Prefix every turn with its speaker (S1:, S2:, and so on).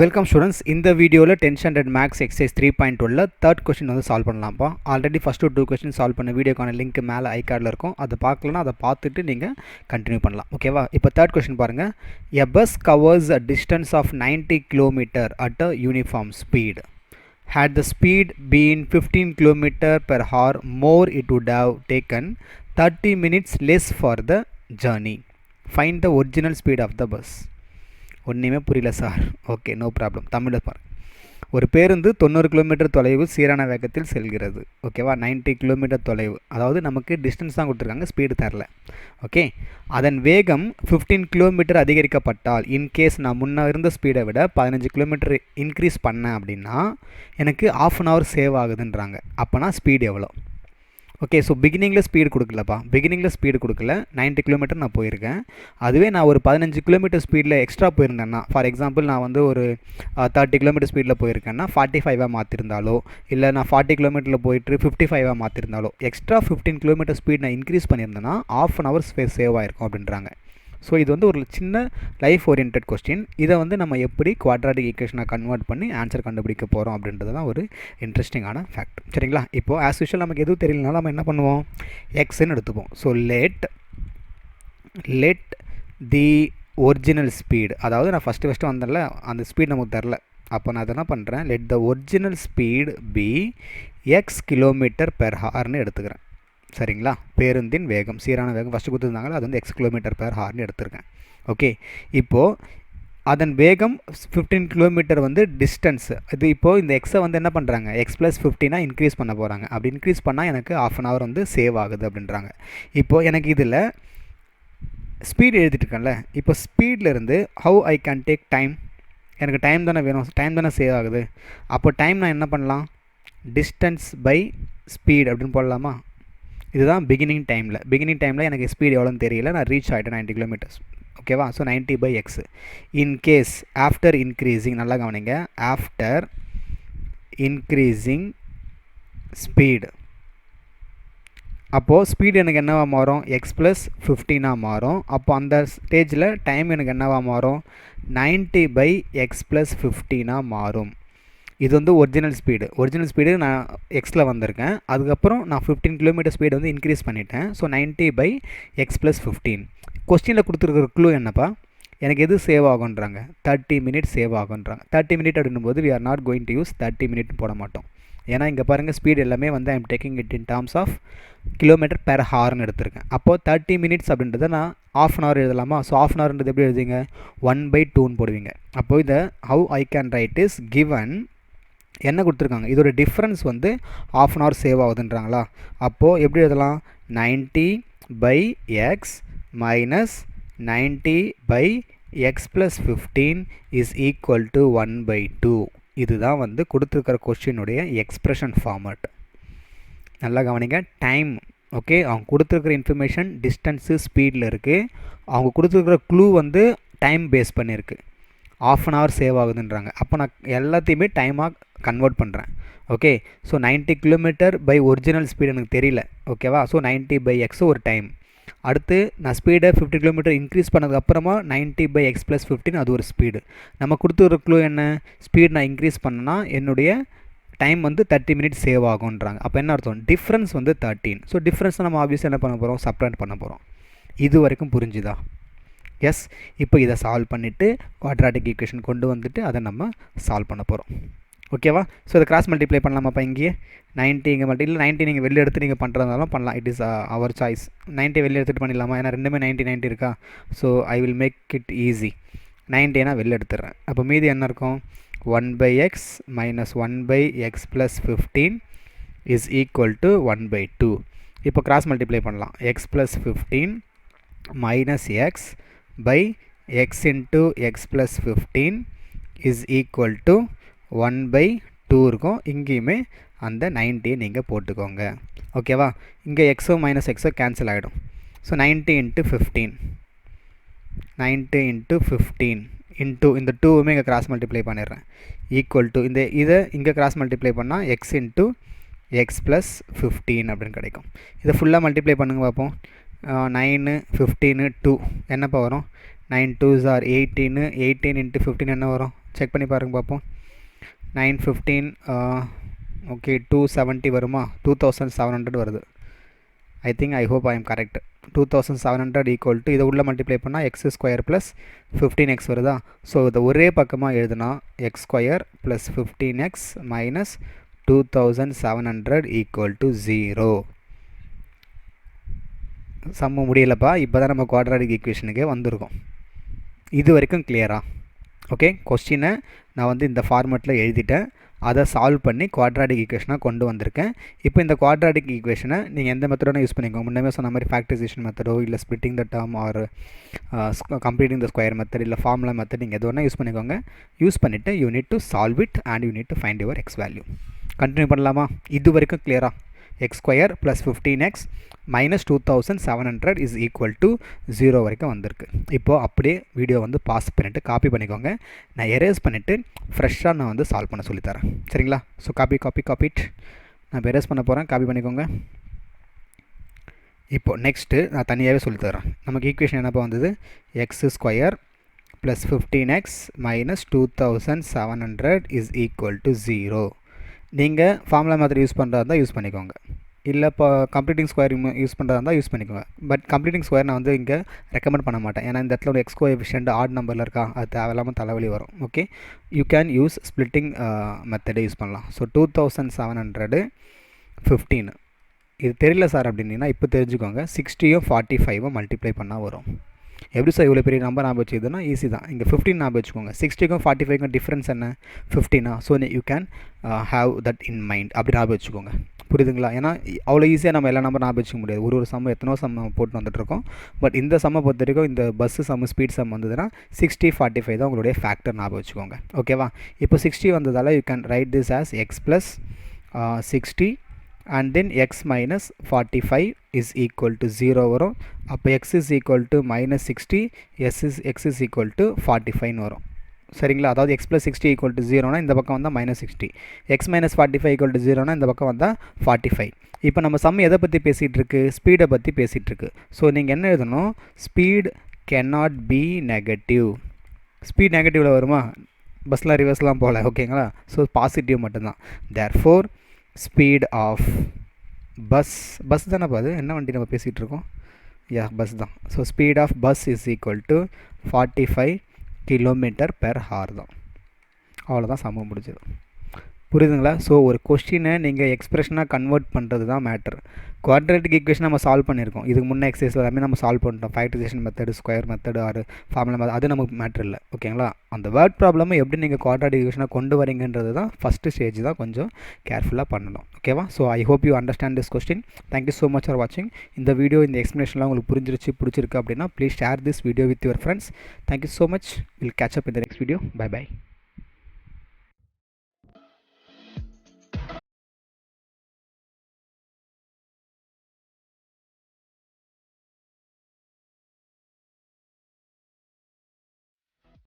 S1: Welcome students. இந்த வீடியோவில் 10th standard maths exercise 3.1 third question வந்து சால்வ் பண்ணலாம்ப்பா. ஆல்ரெடி ஃபஸ்ட்டு 2 கொஸ்டின் சால்வ் பண்ண வீடியோக்கான லிங்க் மேலே ஐகார்டில் இருக்கும். அதை பார்க்கலன்னா அதை பார்த்துட்டு நீங்கள் கண்டினியூ பண்ணலாம். ஓகேவா? இப்போ தேர்ட் கொஸ்டின் பாருங்கள். A bus covers a distance of 90 km at a uniform speed. Had the speed been 15 km per hour more, it would have taken 30 minutes less for the journey. Find the original speed of the bus. ஒன்றுமே புரியல sir. Okay, no problem. தமிழில் பாருங்கள். ஒரு பேருந்து 90 kilometre தொலைவு சீரான வேகத்தில் செல்கிறது. ஓகேவா? 90 கிலோமீட்டர் தொலைவு, அதாவது நமக்கு டிஸ்டன்ஸ் தான் கொடுத்துருக்காங்க, ஸ்பீடு தரல. ஓகே, அதன் வேகம் 15 கிலோமீட்டர் அதிகரிக்கப்பட்டால், இன்கேஸ் நான் முன்னே இருந்த ஸ்பீடை விட 15 கிலோமீட்டர் இன்க்ரீஸ் பண்ணேன் அப்படின்னா எனக்கு ½ அன் ஹவர் சேவ் ஆகுதுன்றாங்க. அப்போனா ஸ்பீடு எவ்வளோ? ஓகே, ஸோ பிகினிங்கில் ஸ்பீடு கொடுக்கலப்பா. பிகினிங்கில் ஸ்பீடு கொடுக்கல. 90 கிலோமீட்டர் நான் போயிருக்கேன். அதுவே நான் ஒரு 15 கிலோமீட்டர் ஸ்பீடில் எக்ஸ்ட்ரா போயிருந்தேன்னா, ஃபார் எக்ஸாம்பிள் நான் வந்து ஒரு 30 கிலோமீட்டர் ஸ்பீடில் போயிருக்கேன்னா 45ஆக மாற்றிருந்தாலோ, இல்லை நான் 40 கிலோமீட்டரில் போயிட்டு 55ஆக மாற்றிருந்தாலோ, எக்ஸ்ட்ரா 15 கிலோமீட்டர் ஸ்பீட் நான் இன்க்ரீஸ் பண்ணியிருந்தேன்னா ½ அன் ஹவர் சேவ் ஆகிருக்கும் அப்படின்றாங்க. ஸோ இது வந்து ஒரு சின்ன லைஃப் ஓரியன்ட் கொஸ்டின். இதை வந்து நம்ம எப்படி குவாட்ராட்டிக் ஈக்குவேஷனை கன்வெர்ட் பண்ணி ஆன்சர் கண்டுபிடிக்க போகிறோம் அப்படின்றது தான் ஒரு இன்ட்ரெஸ்டிங்கான ஃபேக்ட். சரிங்களா? இப்போது ஆஸ் யூஷுவல் நமக்கு எதுவும் தெரியலனாலும் நம்ம என்ன பண்ணுவோம்? எக்ஸ்ன்னு எடுத்துப்போம். So let the original speed, அதாவது நான் ஃபஸ்ட்டு வந்தேன்ல, அந்த ஸ்பீட் நமக்கு தரல. அப்போ நான் அதை என்ன பண்ணுறேன்? Let the original speed be X kilometre per ஹார்னு எடுத்துக்கிறேன். சரிங்களா? பேருந்தின் வேகம், சீரான வேகம் ஃபஸ்ட்டு கொடுத்துருந்தாங்களா, அது வந்து எக்ஸ் கிலோமீட்டர் பெர் ஹார்னு எடுத்திருக்கேன். ஓகே, இப்போது அதன் வேகம் 15 கிலோமீட்டர் வந்து டிஸ்டன்ஸ். இது இப்போது இந்த எக்ஸை வந்து என்ன பண்ணுறாங்க? எக்ஸ் ப்ளஸ் 15 இன்க்ரீஸ் பண்ண போகிறாங்க. அப்படி இன்க்ரீஸ் பண்ணால் எனக்கு ½ அன் ஹவர் வந்து சேவ் ஆகுது அப்படின்றாங்க. இப்போது எனக்கு இதில் ஸ்பீடு எழுதிட்டுருக்கேன்ல, இப்போ ஸ்பீட்லேருந்து how I can take time. எனக்கு டைம் தானே வேணும், டைம் தானே சேவ் ஆகுது. அப்போ டைம் நான் என்ன பண்ணலாம்? டிஸ்டன்ஸ் பை ஸ்பீட் அப்படின்னு போடலாமா? இதுதான் பிகினிங் டைமில் எனக்கு ஸ்பீடு எவ்வளோன்னு தெரியல, நான் ரீச் ஆகிட்டேன் 90 கிலோமீட்டர்ஸ். ஓகேவா? So 90/x. In case after increasing, நல்லா கவனிங்க, ஆஃப்டர் இன்க்ரீஸிங் ஸ்பீடு, அப்போது ஸ்பீடு எனக்கு என்னவா மாறும்? எக்ஸ் ப்ளஸ் 15 மாறும். அப்போ அந்த ஸ்டேஜில் டைம் எனக்கு என்னவா மாறும்? 90/x + 15 மாறும். இது வந்து ஒரிஜினல் ஸ்பீடு நான் எக்ஸில் வந்திருக்கேன். அதுக்கப்புறம் நான் 15 கிலோமீட்டர் ஸ்பீடு வந்து இன்க்ரீஸ் பண்ணிட்டேன். So 90/x + 15. கொஸ்டினில் கொடுத்துருக்கிற க்ளூ என்னப்பா? எனக்கு எது சேவ் ஆகுன்றாங்க? 30 மினிட்ஸ் சேவ் ஆகுன்றாங்க. 30 மினிட் அப்படின்னும்போது we are not going to use 30 minute போட மாட்டோம். ஏன்னா இங்கே பாருங்கள், ஸ்பீடு எல்லாமே வந்து I am taking it in terms of kilometre per ஹார்னு எடுத்திருக்கேன். அப்போது 30 மினிட்ஸ் அப்படின்றத நான் ½ அன் ஹவர் எழுதலாமா? ஸோ ½ அன் ஹவர்ன்றது எப்படி எழுதிங்க? 1/2ன்னு போடுவீங்க. அப்போது இதை how I can write is given என்ன கொடுத்துருக்காங்க? இதோட டிஃப்ரென்ஸ் வந்து ½ அன் ஹவர் சேவ் ஆகுதுன்றாங்களா? அப்போது எப்படி எழுதலாம்? 90/x minus 90/x + 15 is equal to 1/2. இதுதான் வந்து கொடுத்துருக்கிற கொஸ்டினுடைய எக்ஸ்பிரஷன் ஃபார்மேட். நல்லா கவனிங்க. டைம், ஓகே, அவங்க கொடுத்துருக்கிற இன்ஃபர்மேஷன் டிஸ்டன்ஸு ஸ்பீடில் இருக்குது. அவங்க கொடுத்துருக்கிற க்ளூ வந்து டைம் பேஸ் பண்ணியிருக்கு. ½ அன் ஹவர் சேவ் ஆகுதுன்றாங்க. அப்போ நான் எல்லாத்தையுமே டைமாக கன்வெர்ட் பண்ணுறேன். Okay, so 90 kilometre by original speed எனக்கு தெரியல. ஓகேவா? ஸோ 90/x ஒரு டைம். அடுத்து நான் ஸ்பீடை 50 கிலோமீட்டர் இன்க்ரீஸ் பண்ணதுக்கப்புறமா 90/x + 15 அது ஒரு ஸ்பீடு. நம்ம கொடுத்துருக்க க்ளூ என்ன? ஸ்பீடு நான் இன்க்ரீஸ் பண்ணனா என்னுடைய டைம் வந்து 30 மினிட்ஸ் சேவ் ஆகுன்றாங்க. அப்போ என்ன அர்த்தம்? டிஃப்ரென்ஸ் வந்து 13. ஸோ டிஃப்ரென்ஸ் நம்ம ஆப்வியஸாக என்ன பண்ண போகிறோம்? சப்ட்ராக்ட் பண்ண போகிறோம். இது வரைக்கும் புரிஞ்சுதா? எஸ். இப்போ இதை சால்வ் பண்ணிவிட்டு குவாட்ராட்டிக் ஈக்குவேஷன் கொண்டு வந்துட்டு அதை நம்ம சால்வ் பண்ண போகிறோம். ஓகேவா? ஸோ இதை கிராஸ் மல்டிப்ளை பண்ணலாமாப்பா? இங்கேயே 90 இங்கே மட்டும் இல்லை, 90 நீங்கள் வெளியே எடுத்து நீங்கள் பண்ணுறதாலும் பண்ணலாம். It is our choice. 90 வெளியே எடுத்துகிட்டு பண்ணிடலாமா? ஏன்னா ரெண்டுமே 90 இருக்கா? So I will make it easy. 90 நான் வெளியே எடுத்துடுறேன். அப்போ மீதி என்ன இருக்கும்? 1/x - 1/x + 15 is equal to 1/2. இப்போ கிராஸ் மல்டிப்ளை பண்ணலாம். x + 15 - x by x into x + 15 is equal to 1/2 இருக்கும். இங்கேயுமே அந்த 90 நீங்கள் போட்டுக்கோங்க. ஓகேவா? இங்கே எக்ஸோ மைனஸ் எக்ஸோ கேன்சல் ஆகிடும். ஸோ 90 × 15 இன்ட்டு இந்த 2வுமே இங்கே கிராஸ் மல்டிப்ளை பண்ணிடுறேன். ஈக்குவல் டு இதை இங்கே கிராஸ் மல்டிப்ளை பண்ணால் x × x + 15 அப்படின்னு கிடைக்கும். இதை ஃபுல்லாக மல்டிப்ளை பண்ணுங்க பார்ப்போம். 9 15 2 என்னப்பா வரும்? 9 2s are 18. 18 × 15 என்ன வரும்? செக் பண்ணி பாருங்கள் பார்ப்போம். 915 ஓகே 270 வருமா, 2700 வருது. I hope I am correct. 2700 equal to இதை உள்ள மல்டிப்ளை பண்ணால் எக்ஸ் ஸ்கொயர் ப்ளஸ் 15x வருதா. ஸோ இதை ஒரே பக்கமாக எழுதுனா X square plus 15x minus 2700 equal to 0. சம்மு முடியலப்பா. இப்போ தான் நம்ம குவாட்ராட்டிக் ஈக்குவேஷனுக்கே வந்திருக்கோம். இது வரைக்கும் கிளியரா? ஓகே, கொஸ்டினை நான் வந்து இந்த ஃபார்மெட்டில் எழுதிட்டேன். அதை சால்வ் பண்ணி குவாட்ராட்டிக் ஈக்குவேஷனாக கொண்டு வந்திருக்கேன். இப்போ இந்த குவாட்ராட்டிக் ஈக்குவேஷனை நீங்கள் எந்த மெத்தடோட யூஸ் பண்ணிக்கோங்க. முன்னே சொன்ன மாதிரி ஃபேக்டரைசேஷன் மெத்தடோ இல்லை splitting the term or completing the square method இல்லை ஃபார்முலா மெத்தட் நீங்கள் எது வேணால் யூஸ் பண்ணிக்கோங்க. யூஸ் பண்ணிவிட்டு you need to solve it and you need to find your X value. Continue பண்ணலாமா? இது வரைக்கும் கிளியரா? X square plus 15x minus 2700 is equal to 0 வரைக்கும் வந்திருக்கு. இப்போது அப்படியே வீடியோ வந்து பாஸ் பண்ணிவிட்டு காப்பி பண்ணிக்கோங்க. நான் எரேஸ் பண்ணிவிட்டு ஃப்ரெஷ்ஷாக நான் வந்து சால்வ் பண்ண சொல்லித்தரேன். சரிங்களா? ஸோ காப்பிட் நான் இப்போ எரேஸ் பண்ண போகிறேன். காப்பி பண்ணிக்கோங்க. இப்போது நெக்ஸ்ட்டு நான் தனியாகவே சொல்லித்தரேன். நமக்கு ஈக்குவேஷன் என்னப்போ வந்தது? X square plus 15x minus 2700 is equal to 0. நீங்கள் ஃபார்முலா மெத்தட் யூஸ் பண்ணுறதா இருந்தால் யூஸ் பண்ணிக்கோங்க. இல்லை இப்போ கம்ப்ளீட்டிங் ஸ்கொயர் யூஸ் பண்ணுறதா இருந்தால் யூஸ் பண்ணிக்கோங்க. பட் கம்ப்ளீட்டிங் ஸ்கொயர் நான் வந்து இங்கே ரெக்கமெண்ட் பண்ண மாட்டேன். ஏன்னா இந்த இடத்துல ஒரு எக்ஸ் கோஎஃபிஷியன்ட் ஆட் நம்பரில் இருக்கா, அது தேவையில்லாமல் தலைவலி வரும். Okay, you can use splitting மெத்தடை யூஸ் பண்ணலாம். ஸோ 2700 15 இது தெரியல சார் அப்படின்னா இப்போ தெரிஞ்சுக்கோங்க. 60யும் 45ம் மல்டிப்ளை பண்ணால் வரும். எப்படி சார் இவ்வளோ பெரிய நம்பர் ஞாபகம் வச்சுதுன்னா ஈஸி தான். இங்கே 15 ஞாபகம் வச்சுக்கோங்க. 60க்கும் 45க்கும் டிஃப்ரென்ஸ் என்ன? 15. So you can have that in mind. அப்படி ஞாபகம் வச்சுக்கோங்க. புரியுதுங்களா? ஏன்னா அவ்வளோ ஈஸியாக நம்ம எல்லா நம்பர் ஞாபகம் வச்சுக்க முடியாது. ஒரு சம்ம எத்தனோ சம் போட்டு வந்துட்டுருக்கோம். பட் இந்த சம்மை பொறுத்த வரைக்கும் இந்த பஸ்ஸு சம்மு ஸ்பீட் சம் வந்ததுன்னா 60 45 தான் உங்களுடைய ஃபேக்டர் ஞாபகம் வச்சுக்கோங்க. ஓகேவா? இப்போ 60 வந்ததால் you can write this as eggs plus 60 and then x minus 45 is equal to 0 வரும். அப்போ x is equal to minus 60, x is equal to 45 வரும். சரிங்களா? அதாவது x plus 60 equal to 0னா இந்த பக்கம் வந்தால் minus 60, x minus 45 equal to 0னா இந்த பக்கம் வந்தால் 45. இப்போ நம்ம சம் எதை பற்றி பேசிகிட்ருக்கு? ஸ்பீடை பற்றி பேசிகிட்ருக்கு. ஸோ நீங்கள் என்ன எழுதணும்? Speed cannot be negative. Speed நெகட்டிவில் வருமா? பஸ்லாம் ரிவர்ஸ்லாம் போகல. ஓகேங்களா? ஸோ பாசிட்டிவ் மட்டும்தான். தேர்ஃபோர் ஸ்பீட் ஆஃப் பஸ் தானே அது? என்ன வண்டி நம்ம பேசிகிட்டு இருக்கோம்? பஸ் தான். So speed of bus is equal to 45 km/h தான். அவ்வளோதான் சமம் முடிஞ்சது. புரியுதுங்களா? ஸோ ஒரு கொஸ்டினை நீங்கள் எக்ஸ்பிரஷனாக கன்வெர்ட் பண்ணுறது தான் மேட்ரு. குவாட்ராட்டிக் ஈக்குவேஷன் நம்ம சால்வ் பண்ணியிருக்கோம். இதுக்கு முன்னே எக்ஸசைஸ் எல்லாமே நம்ம சால்வ் பண்ணிட்டோம். Factorisation method, square method, or formula method, அது நமக்கு மேட்ரு இல்லை. ஓகேங்களா? அந்த வேர்ட் ப்ராப்ளமை எப்படி நீங்கள் குவாட்ராட்டிக் ஈக்குவேஷனை கொண்டு வரீங்கன்றது தான் ஃபஸ்ட்டு ஸ்டேஜ் தான். கொஞ்சம் கேர்ஃபுல்லாக பண்ணணும். ஓகேவா? So I hope you understand this question. Thank you so much for வாட்சிங். இந்த வீடியோ, இந்த எக்ஸ்ப்ளனேஷன்லாம் உங்களுக்கு பிடிச்சிருக்கு அப்படின்னா please share this video with your friends. Thank you so much. Will catch up in the next video. Bye by.